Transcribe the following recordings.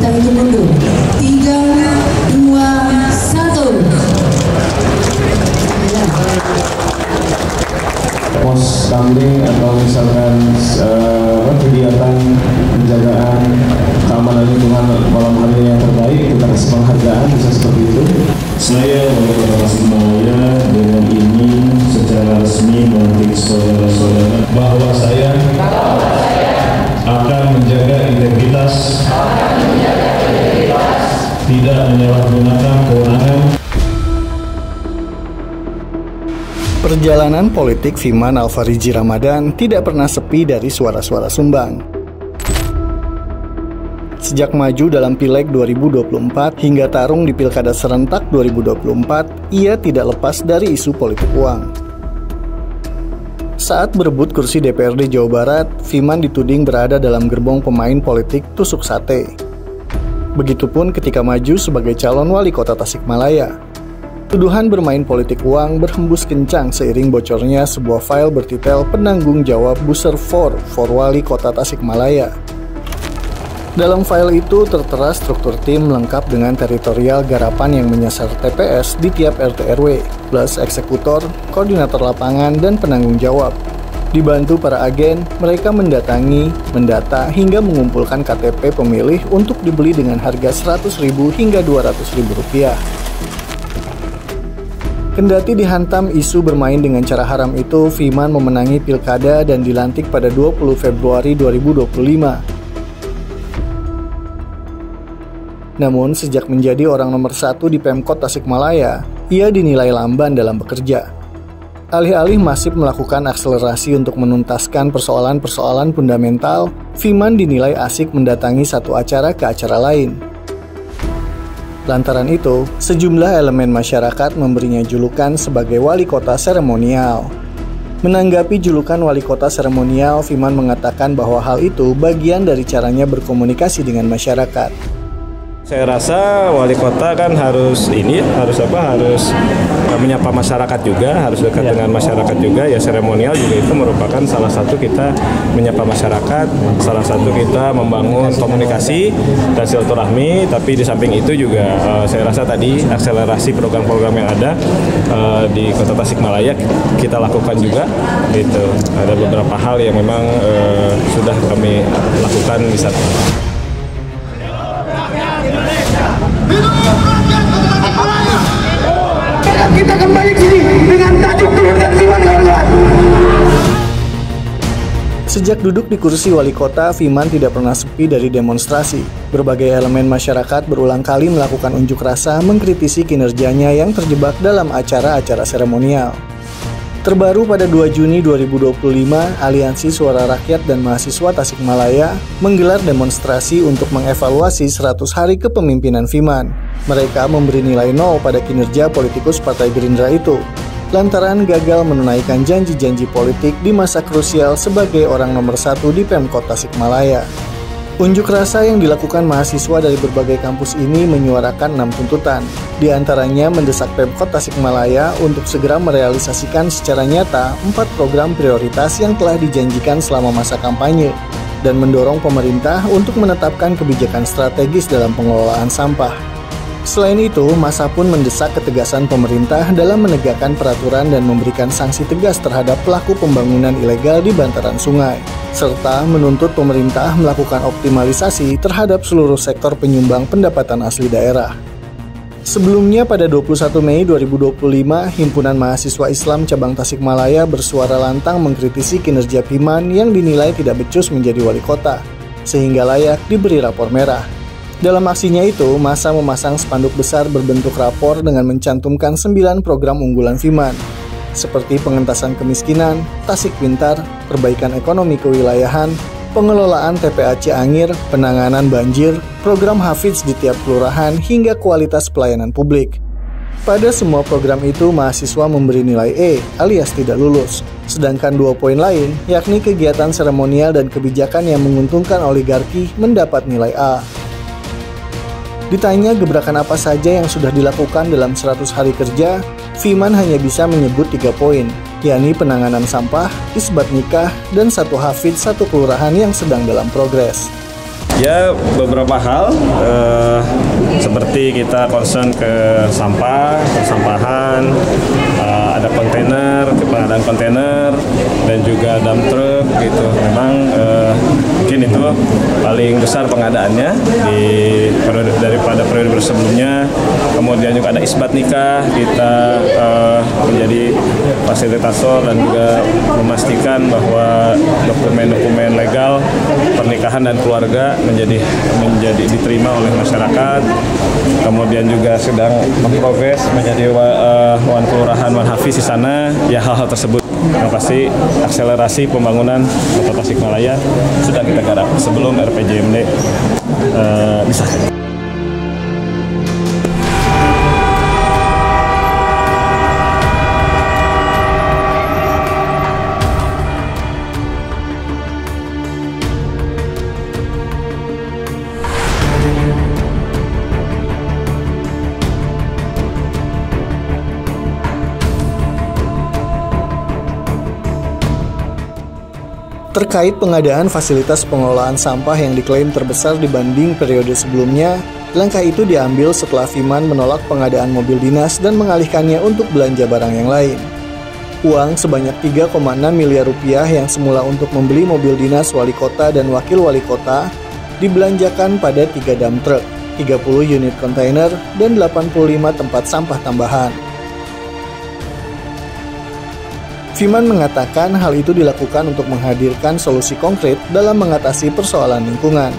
Kita hitung mundur. 3, 2, 1. Ya. Pos kamling atau misalkan kegiatan penjagaan keamanan lingkungan malam hari yang terbaik, kita kasih penghargaan, bisa seperti itu. Saya Wali Kota Tasikmalaya dengan ini secara resmi melantik saudara-saudara bahwa saya akan menjaga integritas, tidak menyalahgunakan kewenangan. Perjalanan politik Fiman Alfariji Ramadan tidak pernah sepi dari suara-suara sumbang. Sejak maju dalam Pileg 2024 hingga tarung di Pilkada Serentak 2024, ia tidak lepas dari isu politik uang. Saat berebut kursi DPRD Jawa Barat, Fiman dituding berada dalam gerbong pemain politik tusuk sate. Begitupun ketika maju sebagai calon wali kota Tasikmalaya. Tuduhan bermain politik uang berhembus kencang seiring bocornya sebuah file bertitel penanggung jawab Booster for Wali Kota Tasikmalaya. Dalam file itu tertera struktur tim lengkap dengan teritorial garapan yang menyasar TPS di tiap RT RW, plus eksekutor, koordinator lapangan, dan penanggung jawab. Dibantu para agen, mereka mendatangi, mendata, hingga mengumpulkan KTP pemilih untuk dibeli dengan harga Rp100.000 hingga Rp200.000. Kendati dihantam isu bermain dengan cara haram itu, Fiman memenangi pilkada dan dilantik pada 20 Februari 2025. Namun, sejak menjadi orang nomor 1 di Pemkot Tasikmalaya, ia dinilai lamban dalam bekerja. Alih-alih masif melakukan akselerasi untuk menuntaskan persoalan-persoalan fundamental, Fiman dinilai asik mendatangi satu acara ke acara lain. Lantaran itu, sejumlah elemen masyarakat memberinya julukan sebagai wali kota seremonial. Menanggapi julukan wali kota seremonial, Fiman mengatakan bahwa hal itu bagian dari caranya berkomunikasi dengan masyarakat. Saya rasa wali kota kan harus menyapa masyarakat juga, harus dekat dengan masyarakat juga. Ya, seremonial juga itu merupakan salah satu kita menyapa masyarakat, salah satu kita membangun komunikasi dan silaturahmi. Tapi di samping itu juga saya rasa tadi akselerasi program-program yang ada di Kota Tasikmalaya kita lakukan juga. Gitu. Ada beberapa hal yang memang sudah kami lakukan di saat ini. Kita kembali sini dengan tajuk turunkan Fiman kawan-kawan. Sejak duduk di kursi wali kota, Fiman tidak pernah sepi dari demonstrasi. Berbagai elemen masyarakat berulang kali melakukan unjuk rasa mengkritisi kinerjanya yang terjebak dalam acara-acara seremonial. Terbaru pada 2 Juni 2025, Aliansi Suara Rakyat dan Mahasiswa Tasikmalaya menggelar demonstrasi untuk mengevaluasi 100 hari kepemimpinan Fiman. Mereka memberi nilai 0 pada kinerja politikus Partai Gerindra itu, lantaran gagal menunaikan janji-janji politik di masa krusial sebagai orang nomor 1 di Pemkot Tasikmalaya. Unjuk rasa yang dilakukan mahasiswa dari berbagai kampus ini menyuarakan 6 tuntutan. Di antaranya mendesak Pemkot Tasikmalaya untuk segera merealisasikan secara nyata 4 program prioritas yang telah dijanjikan selama masa kampanye, dan mendorong pemerintah untuk menetapkan kebijakan strategis dalam pengelolaan sampah. Selain itu, massa pun mendesak ketegasan pemerintah dalam menegakkan peraturan dan memberikan sanksi tegas terhadap pelaku pembangunan ilegal di bantaran sungai, serta menuntut pemerintah melakukan optimalisasi terhadap seluruh sektor penyumbang pendapatan asli daerah. Sebelumnya pada 21 Mei 2025, Himpunan Mahasiswa Islam Cabang Tasikmalaya bersuara lantang mengkritisi kinerja Fiman yang dinilai tidak becus menjadi wali kota, sehingga layak diberi rapor merah. Dalam aksinya itu, massa memasang spanduk besar berbentuk rapor dengan mencantumkan 9 program unggulan Fiman, seperti pengentasan kemiskinan, Tasik Pintar, perbaikan ekonomi kewilayahan, pengelolaan TPA Ciangir, penanganan banjir, program Hafiz di tiap kelurahan, hingga kualitas pelayanan publik. Pada semua program itu, mahasiswa memberi nilai E alias tidak lulus. Sedangkan 2 poin lain, yakni kegiatan seremonial dan kebijakan yang menguntungkan oligarki, mendapat nilai A. Ditanya gebrakan apa saja yang sudah dilakukan dalam 100 hari kerja, Fiman hanya bisa menyebut 3 poin, yakni penanganan sampah, isbat nikah, dan 1 hafid 1 kelurahan yang sedang dalam progres. Ya beberapa hal seperti kita concern ke sampahan, ada kontainer, pengadaan kontainer dan juga dump truck gitu. Memang mungkin itu paling besar pengadaannya daripada periode sebelumnya. Kemudian juga ada isbat nikah, kita menjadi fasilitator dan juga memastikan bahwa dokumen-dokumen legal pernikahan dan keluarga menjadi diterima oleh masyarakat. Kemudian juga sedang memprogres menjadi wan kelurahan, wan hafiz di sana. Ya hal-hal tersebut yang pasti akselerasi pembangunan Kota Tasikmalaya sudah kita garap sebelum RPJMD disahkan. Terkait pengadaan fasilitas pengelolaan sampah yang diklaim terbesar dibanding periode sebelumnya, langkah itu diambil setelah Fiman menolak pengadaan mobil dinas dan mengalihkannya untuk belanja barang yang lain. Uang sebanyak 3,6 miliar rupiah yang semula untuk membeli mobil dinas wali kota dan wakil wali kota dibelanjakan pada 3 dump truck, 30 unit kontainer, dan 85 tempat sampah tambahan. Fiman mengatakan hal itu dilakukan untuk menghadirkan solusi konkret dalam mengatasi persoalan lingkungan.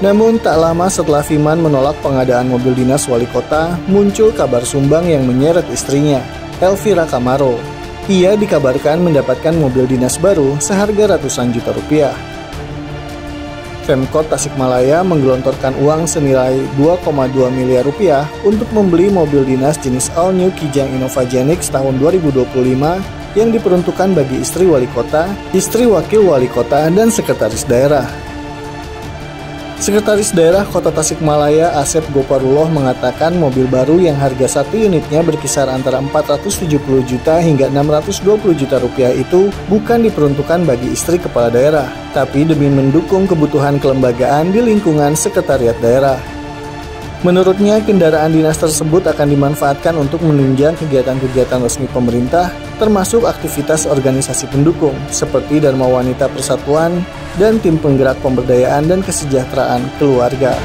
Namun tak lama setelah Fiman menolak pengadaan mobil dinas wali kota, muncul kabar sumbang yang menyeret istrinya, Elvira Kamaro. Ia dikabarkan mendapatkan mobil dinas baru seharga ratusan juta rupiah. Pemkot Tasikmalaya menggelontorkan uang senilai 2,2 miliar rupiah untuk membeli mobil dinas jenis All New Kijang Innovagenix tahun 2025 yang diperuntukkan bagi istri wali kota, istri wakil wali kota, dan sekretaris daerah. Sekretaris Daerah Kota Tasikmalaya Asep Goparullah mengatakan mobil baru yang harga satu unitnya berkisar antara 470 juta hingga 620 juta rupiah itu bukan diperuntukkan bagi istri kepala daerah, tapi demi mendukung kebutuhan kelembagaan di lingkungan sekretariat daerah. Menurutnya, kendaraan dinas tersebut akan dimanfaatkan untuk menunjang kegiatan-kegiatan resmi pemerintah, termasuk aktivitas organisasi pendukung, seperti Dharma Wanita Persatuan dan tim penggerak pemberdayaan dan kesejahteraan keluarga.